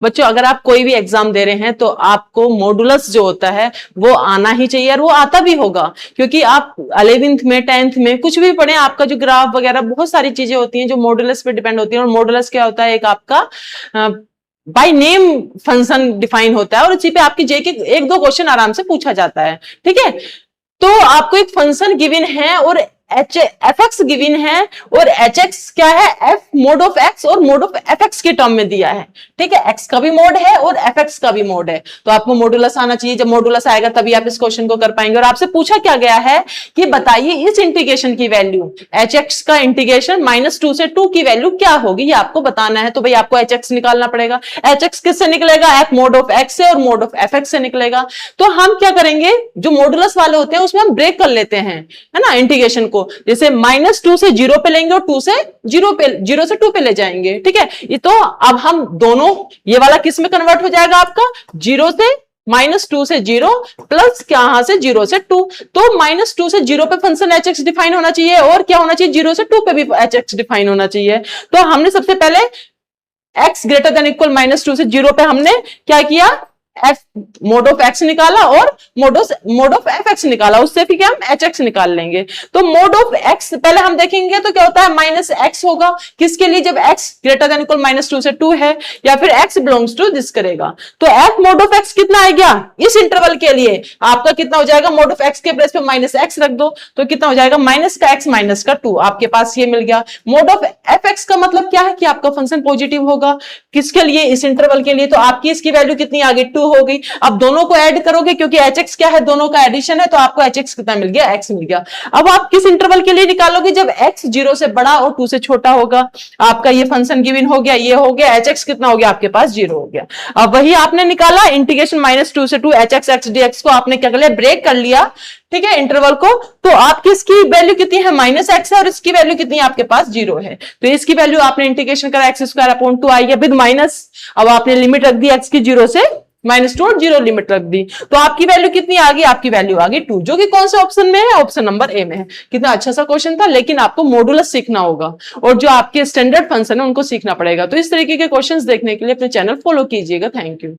बच्चों अगर आप कोई भी एग्जाम दे रहे हैं तो आपको मॉडुलस जो होता है वो आना ही चाहिए, और वो आता भी होगा, क्योंकि आप 11th में 10th में कुछ भी पढ़े, आपका जो ग्राफ वगैरह बहुत सारी चीजें होती हैं जो मॉडुलस पे डिपेंड होती हैं। और मॉडुलस क्या होता है, एक आपका बाय नेम फंक्शन डिफाइन होता है, और उसी पे आपकी जे के एक दो क्वेश्चन आराम से पूछा जाता है। ठीक है, तो आपको एक फंक्शन गिवन है और एफ एक्स गिवन है, और एच एक्स क्या है, एफ मोड ऑफ एक्स और मोड ऑफ एफ एक्स के टर्म में दिया है। ठीक है, एक्स का भी मोड है और एफ एक्स का भी मोड है, तो आपको मॉडुलस आना चाहिए। जब मॉडुलस आएगा तभी आप इस क्वेश्चन को कर पाएंगे। और आपसे पूछा क्या गया है कि बताइए इस इंटीग्रेशन की वैल्यू, एच एक्स का इंटीग्रेशन -2 से 2 की वैल्यू क्या होगी, ये आपको बताना है। तो भाई आपको एच एक्स निकालना पड़ेगा। एच एक्स किससे निकलेगा, एफ मोड ऑफ एक्स से और मोड ऑफ एफ एक्स से निकलेगा। तो हम क्या करेंगे, जो मॉडुलस वाले होते हैं उसमें हम ब्रेक कर लेते हैं, है ना, इंटीग्रेशन को। जैसे -2 से 0 पे लेंगे और 2 से 0 से 2 पे ले जाएंगे। ठीक है, ये तो अब हम दोनों, ये वाला किस में कन्वर्ट हो जाएगा आपका, 0 से -2 से 0 प्लस कहां से 0 से 2। तो -2 से 0 पे फंक्शन एच एक्स डिफाइन होना चाहिए, और क्या होना चाहिए, 0 से 2 पे भी एच एक्स डिफाइन होना चाहिए। तो हमने सबसे पहले x ग्रेटर देन इक्वल -2 से 0 पे हमने क्या किया, एफ मोड ऑफ एक्स निकाला और मोड ऑफ एफ एक्स निकाला, उससे फिर हम एच एक्स निकाल लेंगे। तो मोड ऑफ एक्स पहले हम देखेंगे तो क्या होता है, -x होगा किसके लिए, जब x ग्रेटर देन इक्वल -2 से 2 है, या फिर x बिलोंग्स टू दिस करेगा। तो एफ मोड ऑफ एक्स कितना आ गया इस इंटरवल के लिए, आपका कितना हो जाएगा, मोड ऑफ एक्स के प्लेस पे -x रख दो तो कितना हो जाएगा, माइनस का x माइनस का 2, आपके पास ये मिल गया। मोड ऑफ एफ एक्स का मतलब क्या है कि आपका फंक्शन पॉजिटिव होगा किसके लिए, इस इंटरवल के लिए। तो आपकी इसकी वैल्यू कितनी आ गई, 2 हो गई। अब दोनों को ऐड करोगे क्योंकि एच एक्स क्या है, दोनों का एडिशन है, तो आपको एच एक्स कितना मिल गया, एक्स मिल गया। अब आप किस इंटरवल के लिए निकालोगे, जब एक्स 0 से बड़ा और 2 से छोटा होगा। आपका ये फंक्शन गिवन हो गया, ये हो गया, एच एक्स कितना हो गया आपके पास, 0 हो गया। अब वही आपने निकाला इंटीग्रेशन -2 से 2 H x x D x को आपने क्या कर लिया, ब्रेक कर लिया। ठीक है, इंटरवल को। तो आपकी इसकी वैल्यू कितनी है, -x है, और इसकी वैल्यू कितनी है आपके पास, 0 है। तो इसकी वैल्यू आपने इंटीग्रेशन करा x² आई है विद माइनस, अब आपने लिमिट रख दी x की 0 से -2 और 0 लिमिट रख दी, तो आपकी वैल्यू कितनी आ गई, आपकी वैल्यू आ गई 2, जो कि कौन से ऑप्शन में है, ऑप्शन नंबर ए में है। कितना अच्छा सा क्वेश्चन था, लेकिन आपको मॉडुलस सीखना होगा और जो आपके स्टैंडर्ड फंक्शन है उनको सीखना पड़ेगा। तो इस तरीके के क्वेश्चंस देखने के लिए अपने चैनल फॉलो कीजिएगा। Thank you.